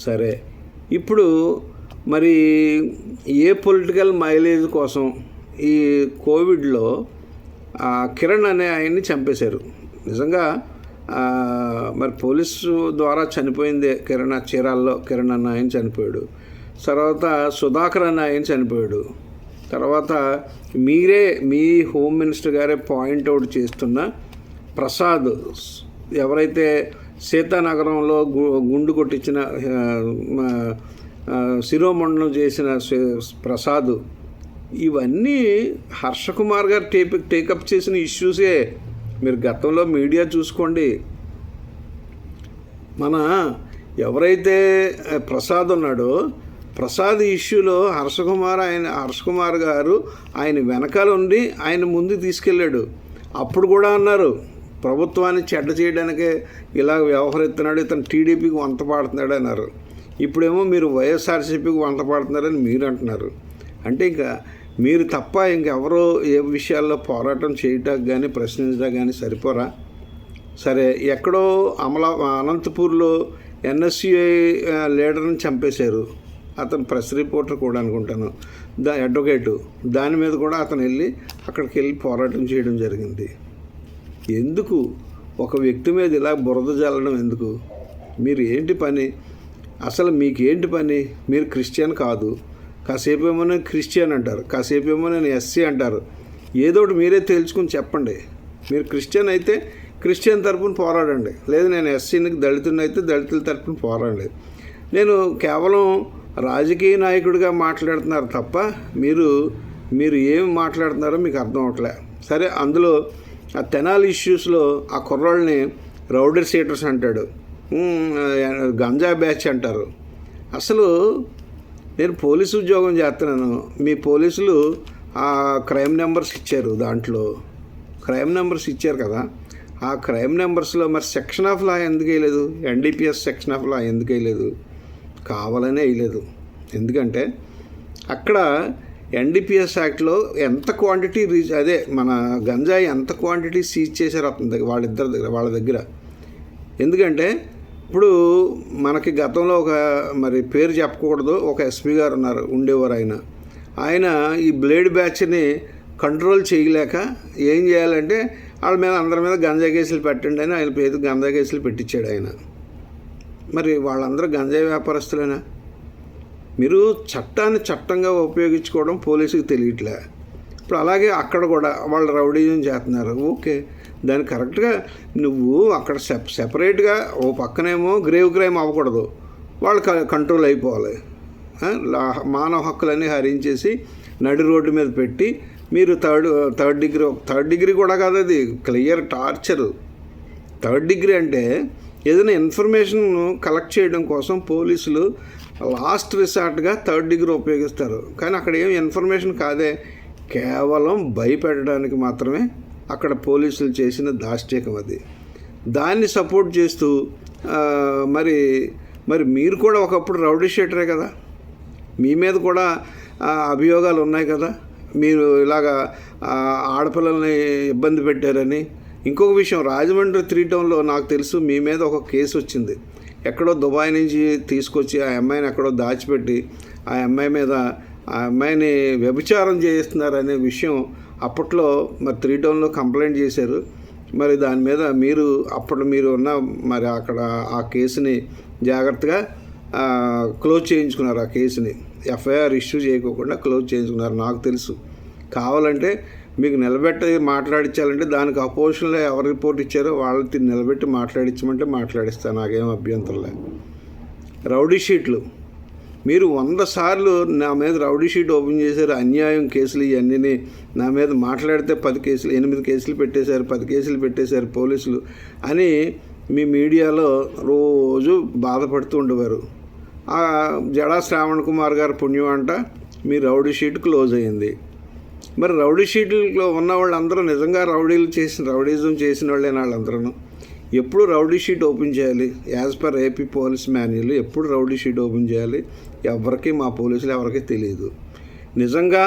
Speaker 1: సరే, ఇప్పుడు మరి ఏ పొలిటికల్ మైలేజ్ కోసం ఈ కోవిడ్లో కిరణ్ అనే ఆయన్ని చంపేశారు. నిజంగా మరి పోలీసు ద్వారా చనిపోయిందే చీరాల్లో కిరణ్ అన్న ఆయన చనిపోయాడు. తర్వాత సుధాకర్ అన్న ఆయన చనిపోయాడు. తర్వాత మీ హోమ్ మినిస్టర్ గారే పాయింట్అవుట్ చేస్తున్న ప్రసాద్, ఎవరైతే సీతానగరంలో గుండు కొట్టించిన శిరోమండనం చేసిన ప్రసాద్, ఇవన్నీ హర్ష కుమార్ గారు టేకప్ చేసిన ఇష్యూసే. మీరు గతంలో మీడియా చూసుకోండి. ఎవరైతే ప్రసాద్ ఉన్నాడో, ప్రసాద్ ఇష్యూలో హర్ష కుమార్ గారు ఆయన వెనకాల ఉండి ఆయన ముందు తీసుకెళ్ళాడు. అప్పుడు కూడా అన్నారు ప్రభుత్వాన్ని చెడ్డ చేయడానికే ఇలా వ్యవహరిస్తున్నాడు, ఇతను టీడీపీకి వంత పాడుతున్నాడు అన్నారు. ఇప్పుడేమో మీరు వైఎస్ఆర్సీపీకి వంత పాడుతున్నారని మీరు అంటున్నారు. అంటే ఇంకా మీరు తప్ప ఇంకెవరో ఏ విషయాల్లో పోరాటం చేయటానికి కానీ ప్రశ్నించడానికి కానీ సరిపోరా? సరే, ఎక్కడో అనంతపూర్లో ఎన్ఎస్యుఐ లీడర్ని చంపేశారు. అతను ప్రెస్ రిపోర్టర్ కూడా అనుకుంటాను, అడ్వకేటు. దాని మీద కూడా అతను అక్కడికి వెళ్ళి పోరాటం చేయడం జరిగింది. ఎందుకు ఒక వ్యక్తి మీద ఇలా బురద జల్లడం ఎందుకు? మీరు ఏంటి పని? అసలు మీకేంటి పని? మీరు క్రిస్టియన్ కాదు, కాసేపు ఏమో నేను క్రిస్టియన్ అంటారు, కాసేపు ఏమో నేను ఎస్సీ అంటారు. ఏదోటి మీరే తేల్చుకుని చెప్పండి. మీరు క్రిస్టియన్ అయితే క్రిస్టియన్ తరపున పోరాడండి, లేదు నేను ఎస్సీని దళితుని అయితే దళితుల తరపున పోరాడండి. నేను కేవలం రాజకీయ నాయకుడిగా మాట్లాడుతున్నారు తప్ప మీరు ఏమి మాట్లాడుతున్నారో మీకు అర్థం అవట్లే. సరే, అందులో ఆ తెనాలి ఇష్యూస్లో ఆ కుర్రాళ్ళని రౌడీ సీటర్స్ అంటాడు, గంజా బ్యాచ్ అంటారు. అసలు నేను పోలీసు ఉద్యోగం చేస్తున్నాను, మీ పోలీసులు ఆ క్రైమ్ నెంబర్స్ ఇచ్చారు, దాంట్లో క్రైమ్ నెంబర్స్ ఇచ్చారు కదా, ఆ క్రైమ్ నెంబర్స్లో మరి సెక్షన్ ఆఫ్ లా ఎందుకు వేయలేదు? ఎన్డీపీఎస్ సెక్షన్ ఆఫ్ లా ఎందుకు వేయలేదు? కావాలనే వేయలేదు. ఎందుకంటే అక్కడ ఎన్డీపీఎస్ యాక్ట్లో ఎంత క్వాంటిటీ మన గంజాయి ఎంత క్వాంటిటీ సీజ్ చేశారు అతని దగ్గర, వాళ్ళ దగ్గర. ఎందుకంటే ఇప్పుడు మనకి గతంలో మరి పేరు చెప్పకూడదు, ఒక ఎస్పీ గారు ఉండేవారు. ఆయన ఈ బ్లేడ్ బ్యాచ్ని కంట్రోల్ చేయలేక ఏం చేయాలంటే వాళ్ళ మీద అందరి మీద గంజా కేసులు పెట్టండి అని ఆయన పేరు గంజా కేసులు పెట్టించాడు ఆయన. మరి వాళ్ళందరూ గంజాయి వ్యాపారస్తులేనా? మీరు చట్టాన్ని చట్టంగా ఉపయోగించుకోవడం పోలీసుకి తెలియట్లే. ఇప్పుడు అలాగే అక్కడ కూడా వాళ్ళు రౌడీజం చేస్తున్నారు. ఓకే, దాన్ని కరెక్ట్గా నువ్వు అక్కడ సెపరేట్గా ఓ పక్కనేమో గ్రేవ్ క్రైమ్ అవ్వకూడదు, వాళ్ళు కంట్రోల్ అయిపోవాలి. మానవ హక్కులన్నీ హరించేసి నడి రోడ్డు మీద పెట్టి మీరు థర్డ్ డిగ్రీ కూడా కాదు, అది క్లియర్ టార్చరు. థర్డ్ డిగ్రీ అంటే ఏదైనా ఇన్ఫర్మేషన్ కలెక్ట్ చేయడం కోసం పోలీసులు లాస్ట్ రిసార్ట్గా థర్డ్ డిగ్రీ ఉపయోగిస్తారు. కానీ అక్కడ ఏం ఇన్ఫర్మేషన్ కాదే, కేవలం భయపెట్టడానికి మాత్రమే అక్కడ పోలీసులు చేసిన దాష్టీకం అది. దాన్ని సపోర్ట్ చేస్తూ మరి మీరు కూడా ఒకప్పుడు రౌడీ షీటరే కదా, మీ మీద కూడా అభియోగాలు ఉన్నాయి కదా, మీరు ఇలాగా ఆడపిల్లల్ని ఇబ్బంది పెట్టారని. ఇంకొక విషయం, రాజమండ్రి 3 టౌన్లో నాకు తెలుసు మీ మీద ఒక కేసు వచ్చింది. ఎక్కడో దుబాయ్ నుంచి తీసుకొచ్చి ఆ అమ్మాయిని ఎక్కడో దాచిపెట్టి ఆ అమ్మాయిని వ్యభిచారం చేయిస్తున్నారనే విషయం అప్పట్లో మరి 3 టౌన్లో కంప్లైంట్ చేశారు. మరి దాని మీద మీరు ఉన్న మరి అక్కడ ఆ కేసుని జాగ్రత్తగా క్లోజ్ చేయించుకున్నారు. ఆ కేసుని ఎఫ్ఐఆర్ ఇష్యూ చేయకోకుండా క్లోజ్ చేయించుకున్నారు. నాకు తెలుసు. కావాలంటే మీకు నిలబెట్టి మాట్లాడించాలంటే దానికి అపోజిషన్లో ఎవరు రిపోర్ట్ ఇచ్చారో వాళ్ళని నిలబెట్టి మాట్లాడించమంటే మాట్లాడిస్తాను, నాకేం అభ్యంతరం లేదు. రౌడీ షీట్లు మీరు 100 సార్లు నా మీద రౌడీ షీట్ ఓపెన్ చేశారు, అన్యాయం కేసులు ఇవన్నీ నా మీద మాట్లాడితే 8 కేసులు పెట్టేశారు, 10 కేసులు పెట్టేశారు పోలీసులు అని మీ మీడియాలో రోజు బాధపడుతూ ఉండేవారు. ఆ జడా శ్రావణ్ కుమార్ గారు పుణ్యం అంట మీ రౌడీ షీట్ క్లోజ్ అయ్యింది. మరి రౌడీ షీట్లో ఉన్న వాళ్ళందరూ నిజంగా రౌడీజం చేసిన వాళ్ళేనా వాళ్ళందరూ? ఎప్పుడు రౌడీ షీట్ ఓపెన్ చేయాలి? As per AP police manual ఎప్పుడు రౌడీ షీట్ ఓపెన్ చేయాలి? ఎవరికి, మా పోలీసులు ఎవరికి తెలియదు. నిజంగా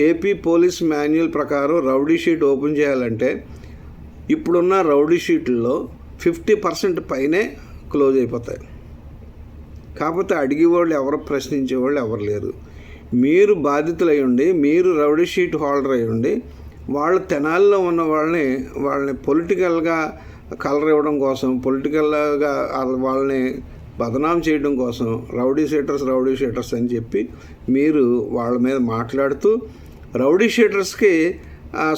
Speaker 1: ఏపీ పోలీస్ మాన్యువల్ ప్రకారం రౌడీ షీట్ ఓపెన్ చేయాలంటే ఇప్పుడున్న రౌడీ షీట్లలో 50% పైనే క్లోజ్ అయిపోతాయి. కాకపోతే అడిగేవాళ్ళు ఎవరు, ప్రశ్నించేవాళ్ళు ఎవరు లేరు. మీరు బాధితులు అయ్యండి, మీరు రౌడీ షీట్ హోల్డర్ అయ్యండి, వాళ్ళ తెనాల్లో ఉన్న వాళ్ళని పొలిటికల్గా కలర్ ఇవ్వడం కోసం, పొలిటికల్గా వాళ్ళని బదనాం చేయడం కోసం రౌడీ షీటర్స్ అని చెప్పి మీరు వాళ్ళ మీద మాట్లాడుతూ రౌడీ షీటర్స్కి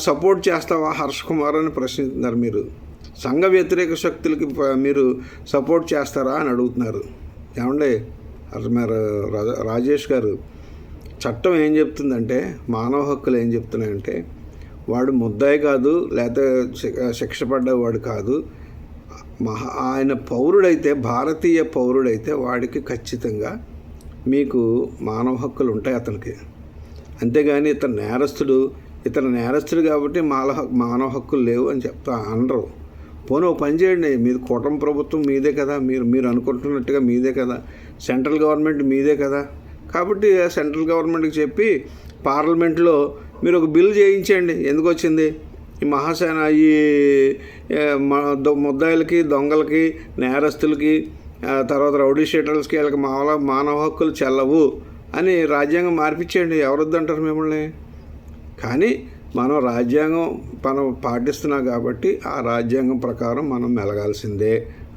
Speaker 1: సపోర్ట్ చేస్తావా హర్ష్ కుమార్ అని ప్రశ్నిస్తున్నారు. మీరు సంఘ వ్యతిరేక శక్తులకి మీరు సపోర్ట్ చేస్తారా అని అడుగుతున్నారు. ఏమండి మరి రాజేష్ గారు, చట్టం ఏం చెప్తుందంటే, మానవ హక్కులు ఏం చెప్తున్నాయంటే, వాడు ముద్దాయి కాదు, లేకపోతే శిక్ష పడ్డవాడు కాదు, ఆయన పౌరుడైతే, భారతీయ పౌరుడైతే వాడికి ఖచ్చితంగా మీకు మానవ హక్కులు ఉంటాయి అతనికి. అంతేగాని ఇతను నేరస్తుడు కాబట్టి మానవ హక్కులు లేవు అని అనరు. పోనీ ఓ పని చేయండి, మీది కూటమి ప్రభుత్వం మీదే కదా, మీరు అనుకుంటున్నట్టుగా మీదే కదా, సెంట్రల్ గవర్నమెంట్ మీదే కదా, కాబట్టి సెంట్రల్ గవర్నమెంట్కి చెప్పి పార్లమెంట్లో మీరు ఒక బిల్ చేయించండి. ఎందుకు వచ్చింది ఈ మహాసేన, ఈ ముద్దాయిలకి, దొంగలకి, నేరస్తులకి, తర్వాత రౌడీ షీటర్స్కి వీళ్ళకి మానవ హక్కులు చెల్లవు అని రాజ్యాంగం మార్పించేయండి. ఎవరొద్దంటారు మిమ్మల్ని? కానీ మనం పాటిస్తున్నాం కాబట్టి ఆ రాజ్యాంగం ప్రకారం మనం మెలగాల్సిందే,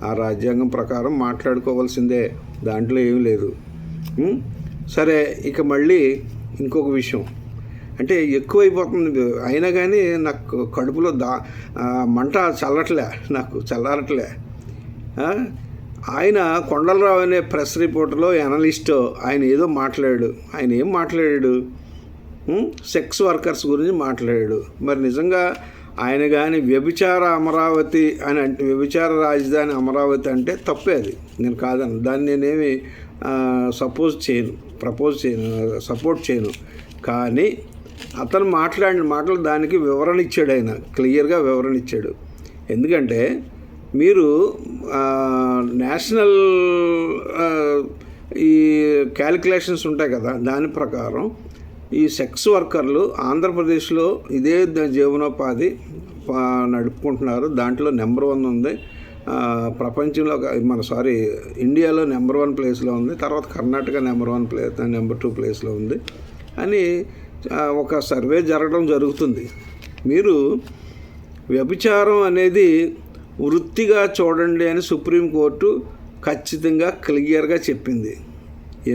Speaker 1: ఆ రాజ్యాంగం ప్రకారం మాట్లాడుకోవాల్సిందే, దాంట్లో ఏం లేదు. సరే, ఇక మళ్ళీ ఇంకొక విషయం, అంటే ఎక్కువైపోతుంది. అయినా కానీ నాకు కడుపులో మంట చల్లారట్లే. ఆయన కొండలరావు అనే ప్రెస్ రిపోర్టర్లో ఎనలిస్టో ఆయన ఏదో మాట్లాడాడు. ఆయన ఏం మాట్లాడాడు? సెక్స్ వర్కర్స్ గురించి మాట్లాడాడు. మరి నిజంగా ఆయన కానీ వ్యభిచార అమరావతి అని అంటే, వ్యభిచార రాజధాని అమరావతి అంటే తప్పే, అది నేను కాదను, దాన్ని నేనేమి సపోర్ట్ చేయను. కానీ అతను మాట్లాడిన మాటలు దానికి వివరణ ఇచ్చాడు, ఆయన క్లియర్గా వివరణ ఇచ్చాడు. ఎందుకంటే మీరు నేషనల్ ఈ క్యాలిక్యులేషన్స్ ఉంటాయి కదా, దాని ప్రకారం ఈ సెక్స్ వర్కర్లు ఆంధ్రప్రదేశ్లో ఇదే జీవనోపాధి నడుపుకుంటున్నారు. దాంట్లో నెంబర్ 1 ఉంది ప్రపంచంలో, ఇండియాలో నెంబర్ 1 ప్లేస్లో ఉంది. తర్వాత కర్ణాటక నెంబర్ 2 ప్లేస్లో ఉంది అని ఒక సర్వే జరుగుతుంది. మీరు వ్యభిచారం అనేది వృత్తిగా చూడండి అని సుప్రీంకోర్టు ఖచ్చితంగా క్లియర్గా చెప్పింది.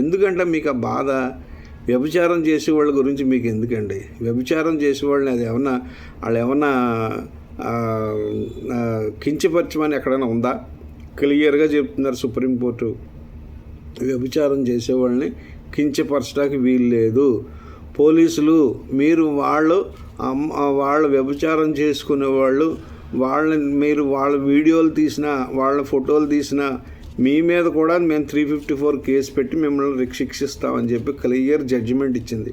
Speaker 1: ఎందుకంటే మీకు ఆ బాధ. వ్యభిచారం చేసేవాళ్ళ గురించి మీకు ఎందుకండి? వ్యభిచారం చేసేవాళ్ళని అది ఏమన్నా వాళ్ళు ఏమన్నా కించపరచమని ఎక్కడైనా ఉందా? క్లియర్గా చెప్తున్నారు సుప్రీంకోర్టు. వ్యభిచారం చేసేవాళ్ళని కించపరచడానికి వీలు లేదు. పోలీసులు మీరు వాళ్ళు వ్యభిచారం చేసుకునేవాళ్ళు మీరు వాళ్ళ వీడియోలు తీసినా వాళ్ళ ఫోటోలు తీసినా మీ మీద కూడా మేము 354 కేసు పెట్టి మిమ్మల్ని శిక్షిస్తామని చెప్పి క్లియర్ జడ్జిమెంట్ ఇచ్చింది.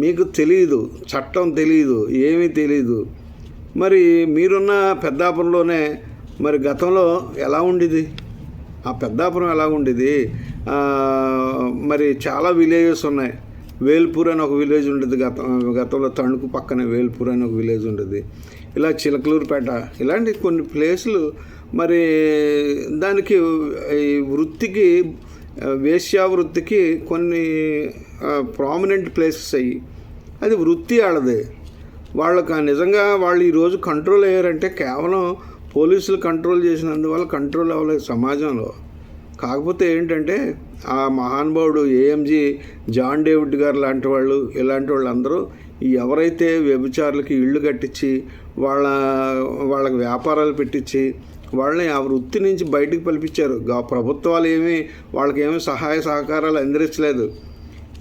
Speaker 1: మీకు తెలియదు, చట్టం తెలియదు, ఏమీ తెలియదు. మరి మీరున్న పెద్దాపురంలోనే మరి గతంలో ఎలా ఉండేది? ఆ పెద్దాపురం ఎలా ఉండేది? మరి చాలా విలేజెస్ ఉన్నాయి. వేల్పూర్ అని ఒక విలేజ్ ఉండేది గతంలో. తణుకు పక్కనే వేల్పూర్ అని ఒక విలేజ్ ఉండేది. ఇలా చిలకలూరుపేట ఇలాంటి కొన్ని ప్లేసులు మరి దానికి ఈ వృత్తికి వేశ్యావృత్తికి కొన్ని ప్రామినెంట్ ప్లేసెస్ అయ్యి అది వృత్తి ఆడదే. వాళ్ళకి నిజంగా వాళ్ళు ఈరోజు కంట్రోల్ అయ్యారంటే కేవలం పోలీసులు కంట్రోల్ చేసినందువల్ల కంట్రోల్ అవ్వలేదు సమాజంలో. కాకపోతే ఏంటంటే ఆ మహానుభావుడు ఏఎంజీ జాన్ డేవిడ్ గారు లాంటి వాళ్ళు ఇలాంటి వాళ్ళందరూ ఎవరైతే వ్యభిచారులకి ఇళ్ళు కట్టించి వాళ్ళకి వ్యాపారాలు పెట్టించి వాళ్ళని ఆ వృత్తి నుంచి బయటకు పంపించారు. ప్రభుత్వాలు వాళ్ళకేమీ సహాయ సహకారాలు అందించలేదు.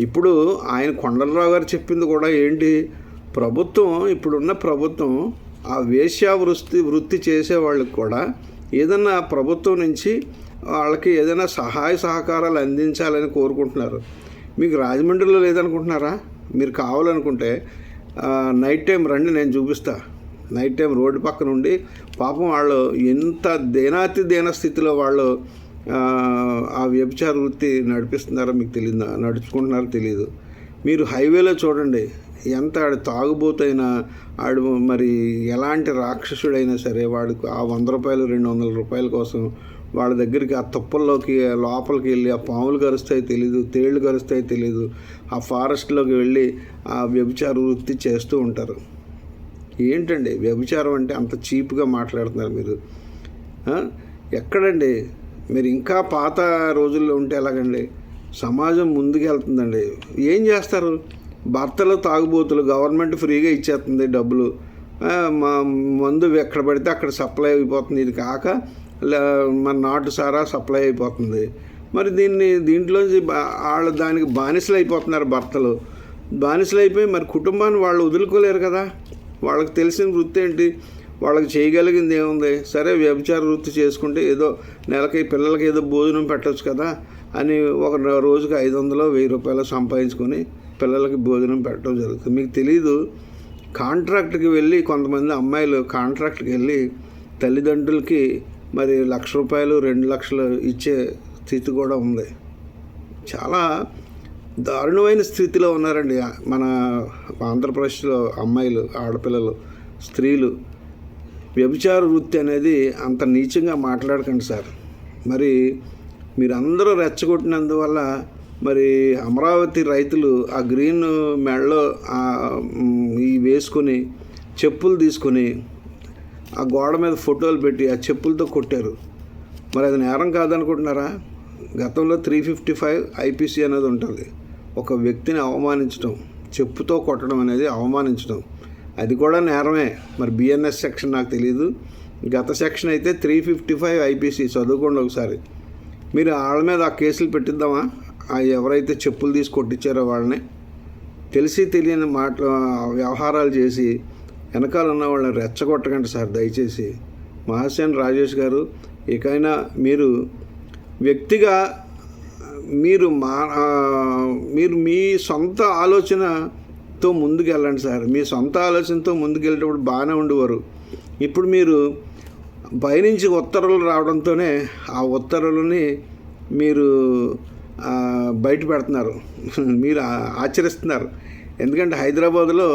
Speaker 1: ఇప్పుడు ఆయన కొండలరావు గారు చెప్పింది కూడా ఏంటి? ఇప్పుడున్న ప్రభుత్వం ఆ వేశ్యా వృత్తి చేసే వాళ్ళకి కూడా ఏదన్నా ప్రభుత్వం నుంచి వాళ్ళకి ఏదైనా సహాయ సహకారాలు అందించాలని కోరుకుంటున్నారు. మీకు రాజమండ్రిలో లేదనుకుంటున్నారా? మీరు కావాలనుకుంటే నైట్ టైం రండి, నేను చూపిస్తా. నైట్ టైం రోడ్డు పక్క నుండి పాపం వాళ్ళు ఎంత దీన స్థితిలో వాళ్ళు ఆ వ్యభిచార వృత్తి నడిపిస్తున్నారో మీకు తెలియదు, నడుచుకుంటున్నారో తెలియదు. మీరు హైవేలో చూడండి, ఎంత తాగుబోతైనా మరి ఎలాంటి రాక్షసుడైనా సరే వాడికి ఆ 100 రూపాయలు 200 రూపాయల కోసం వాళ్ళ దగ్గరికి ఆ తుప్పల్లోకి లోపలికి వెళ్ళి ఆ పాములు కరుస్తాయి తెలీదు, తేళ్లు కరుస్తాయి తెలీదు, ఆ ఫారెస్ట్లోకి వెళ్ళి ఆ వ్యభిచార వృత్తి చేస్తూ ఉంటారు. ఏంటండి వ్యభిచారం అంటే అంత చీప్గా మాట్లాడుతున్నారు మీరు? ఎక్కడండి? మీరు ఇంకా పాత రోజుల్లో ఉంటే ఎలాగండి? సమాజం ముందుకు వెళ్తుందండి. ఏం చేస్తారు? భర్తలు తాగుబోతులు, గవర్నమెంట్ ఫ్రీగా ఇచ్చేస్తుంది డబ్బులు, మందు ఎక్కడ పడితే అక్కడ సప్లై అయిపోతుంది. ఇది కాక మన నాటు సారా సప్లై అయిపోతుంది. మరి దీంట్లోంచి దానికి బానిసలు అయిపోతున్నారు. భర్తలు బానిసలు అయిపోయి మరి కుటుంబాన్ని వాళ్ళు వదులుకోలేరు కదా. వాళ్ళకి తెలిసిన వృత్తి ఏంటి? వాళ్ళకి చేయగలిగింది ఏముంది? సరే వ్యభిచార వృత్తి చేసుకుంటే ఏదో నెలకి పిల్లలకి ఏదో భోజనం పెట్టవచ్చు కదా అని ఒక రోజుకి 500-1000 రూపాయలు సంపాదించుకొని పిల్లలకి భోజనం పెట్టడం జరుగుతుంది. మీకు తెలీదు, కాంట్రాక్ట్కి వెళ్ళి కొంతమంది అమ్మాయిలు కాంట్రాక్ట్కి వెళ్ళి తల్లిదండ్రులకి మరి 1,00,000 రూపాయలు 2 లక్షలు ఇచ్చే స్థితి కూడా ఉంది. చాలా దారుణమైన స్థితిలో ఉన్నారండి మన ఆంధ్రప్రదేశ్లో అమ్మాయిలు, ఆడపిల్లలు, స్త్రీలు. వ్యభిచార వృత్తి అనేది అంత నీచంగా మాట్లాడకండి సార్. మరి మీరందరూ రెచ్చగొట్టినందువల్ల మరి అమరావతి రైతులు ఆ గ్రీన్ మెడలో వేసుకొని చెప్పులు తీసుకొని ఆ గోడ మీద ఫోటోలు పెట్టి ఆ చెప్పులతో కొట్టారు. మరి అది నేరం కాదనుకుంటున్నారా? గతంలో 355 IPC అనేది ఉంటుంది. ఒక వ్యక్తిని అవమానించడం, చెప్పుతో కొట్టడం అనేది అవమానించడం, అది కూడా నేరమే. మరి BNS సెక్షన్ నాకు తెలియదు, గత సెక్షన్ అయితే 355 IPC చదువుకోండి ఒకసారి. మీరు వాళ్ళ మీద ఆ కేసులు పెట్టిద్దామా? ఎవరైతే చెప్పులు తీసి కొట్టించారో వాళ్ళని తెలిసి తెలియని వ్యవహారాలు చేసి వెనకాల ఉన్న వాళ్ళని రెచ్చగొట్టకండి సార్ దయచేసి. మహాసేన్ రాజేష్ గారు, ఇకైనా మీరు వ్యక్తిగా మీరు మీ సొంత ఆలోచనతో ముందుకు వెళ్ళండి సార్. మీ సొంత ఆలోచనతో ముందుకు వెళ్ళేటప్పుడు బాగానే ఉండేవారు. ఇప్పుడు మీరు పైనుంచి ఉత్తర్వులు రావడంతోనే ఆ ఉత్తర్వులని మీరు బయట పెడుతున్నారు, మీరు ఆచరిస్తున్నారు. ఎందుకంటే హైదరాబాద్లో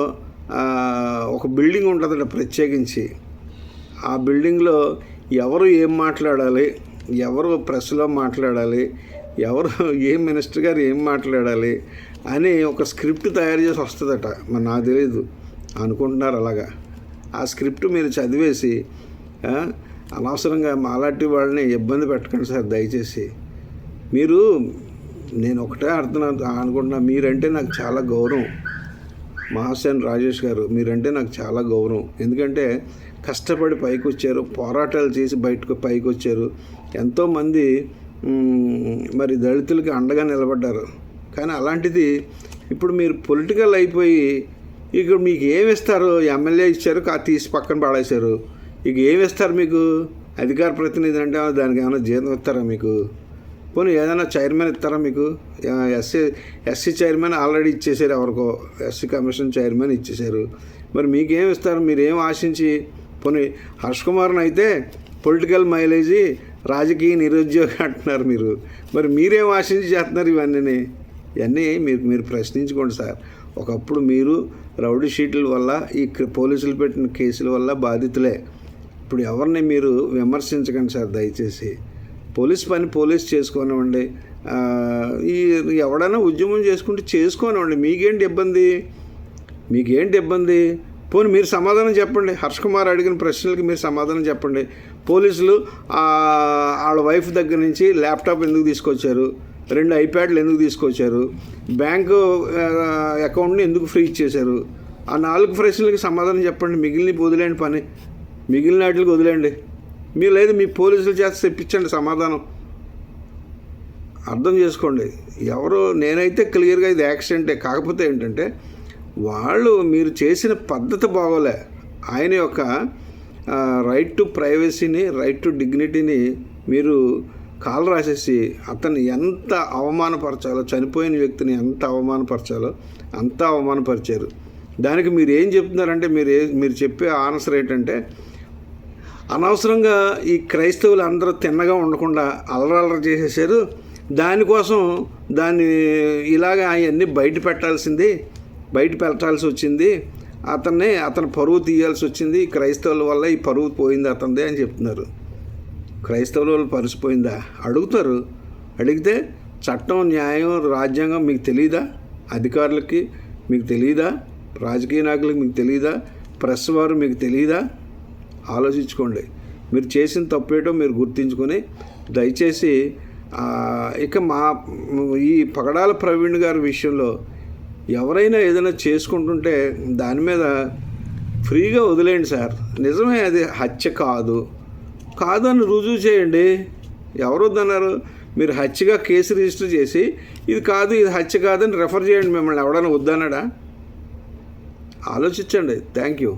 Speaker 1: ఒక బిల్డింగ్ ఉంటుందట ప్రత్యేకించి. ఆ బిల్డింగ్లో ఎవరు ఏం మాట్లాడాలి, ఎవరు ప్రెస్లో మాట్లాడాలి, ఎవరు ఏ మినిస్టర్ గారు ఏం మాట్లాడాలి అని ఒక స్క్రిప్ట్ తయారు చేసి వస్తుందట. మరి నాకు తెలియదు అనుకుంటున్నారు అలాగా. ఆ స్క్రిప్ట్ మీరు చదివేసి అనవసరంగా మాలాంటి వాళ్ళని ఇబ్బంది పెట్టకండి సార్ దయచేసి. మీరు నేను ఒకటే అర్థం అనుకుంటున్నా, మీరంటే నాకు చాలా గౌరవం. మహాసేన్ రాజేష్ గారు, మీరంటే నాకు చాలా గౌరవం. ఎందుకంటే కష్టపడి పైకి వచ్చారు, పోరాటాలు చేసి పైకి వచ్చారు. ఎంతోమంది మరి దళితులకి అండగా నిలబడ్డారు. కానీ అలాంటిది ఇప్పుడు మీరు పొలిటికల్ అయిపోయి ఇక మీకు ఏమి ఇస్తారు? ఎమ్మెల్యే ఇచ్చారు, తీసి పక్కన పడేశారు. ఇక ఏమి ఇస్తారు మీకు? అధికార ప్రతినిధి అంటే దానికి ఏమైనా జీతం ఇస్తారా మీకు? పోనీ ఏదైనా చైర్మన్ ఇస్తారా మీకు? ఎస్సీ చైర్మన్ ఆల్రెడీ ఇచ్చేసారు, ఎవరికో ఎస్సీ కమిషన్ చైర్మన్ ఇచ్చేశారు. మరి మీకేమి ఇస్తారు? మీరేం ఆశించి? పోనీ హర్ష్ కుమార్ని అయితే పొలిటికల్ మైలేజీ, రాజకీయ నిరుద్యోగి అంటున్నారు మీరు. మరి మీరేం ఆశించి చేస్తున్నారు ఇవన్నీ? మీరు ప్రశ్నించుకోండి సార్. ఒకప్పుడు మీరు రౌడీ షీట్ల వల్ల, ఈ పోలీసులు పెట్టిన కేసుల వల్ల బాధితులే. ఇప్పుడు ఎవరిని మీరు విమర్శించకండి సార్ దయచేసి. పోలీస్ పని పోలీస్ చేసుకోనివ్వండి. ఎవడైనా ఉద్యమం చేసుకుంటే చేసుకోనివ్వండి. మీకేంటి ఇబ్బంది? పోనీ మీరు సమాధానం చెప్పండి. హర్ష్ కుమార్ అడిగిన ప్రశ్నలకి మీరు సమాధానం చెప్పండి. పోలీసులు వాళ్ళ వైఫ్ దగ్గర నుంచి ల్యాప్టాప్ ఎందుకు తీసుకొచ్చారు? 2 ఐప్యాడ్లు ఎందుకు తీసుకొచ్చారు? బ్యాంకు అకౌంట్ని ఎందుకు ఫ్రీ ఇచ్చేశారు? ఆ 4 ప్రశ్నలకి సమాధానం చెప్పండి. మిగిలిన వాటికి వదిలేండి. లేదు మీ పోలీసుల చేత తెప్పించండి సమాధానం. అర్థం చేసుకోండి. నేనైతే క్లియర్గా ఇది యాక్సిడెంటే. కాకపోతే ఏంటంటే మీరు చేసిన పద్ధతి బాగోలే. ఆయన యొక్క రైట్ టు ప్రైవసీని, రైట్ టు డిగ్నిటీని మీరు కాలు రాసేసి అతన్ని ఎంత అవమానపరచాలో, చనిపోయిన వ్యక్తిని ఎంత అవమానపరచాలో అంత అవమానపరిచారు. దానికి మీరు ఏం చెప్తున్నారంటే, మీరు చెప్పే ఆన్సర్ ఏంటంటే, అనవసరంగా ఈ క్రైస్తవులు అందరూ తిన్నగా ఉండకుండా అలరలర చేసేసారు, దానికోసం దాన్ని ఇలాగ అవన్నీ బయట పెట్టాల్సి వచ్చింది, అతని పరువు తీయాల్సి వచ్చింది, క్రైస్తవుల వల్ల ఈ పరువు పోయింది అతనిదే అని చెప్తున్నారు. క్రైస్తవుల వల్ల పరిసిపోయిందా అడుగుతారు. అడిగితే చట్టం, న్యాయం, రాజ్యాంగం మీకు తెలియదా? అధికారులకి మీకు తెలియదా? రాజకీయ నాయకులకి మీకు తెలియదా? ప్రెస్ వారు మీకు తెలియదా? ఆలోచించుకోండి. మీరు చేసిన తప్పేటో మీరు గుర్తించుకొని దయచేసి ఇక ఈ పగడాల ప్రవీణ్ గారి విషయంలో ఎవరైనా ఏదైనా చేసుకుంటుంటే దాని మీద ఫ్రీగా వదిలేయండి సార్. నిజమే, అది హత్య కాదు అని రుజువు చేయండి. ఎవరు వద్దన్నారు? మీరు హత్యగా కేసు రిజిస్టర్ చేసి ఇది హత్య కాదని రెఫర్ చేయండి. మిమ్మల్ని ఎవడైనా వద్దన్నాడా? ఆలోచించండి. Thank you.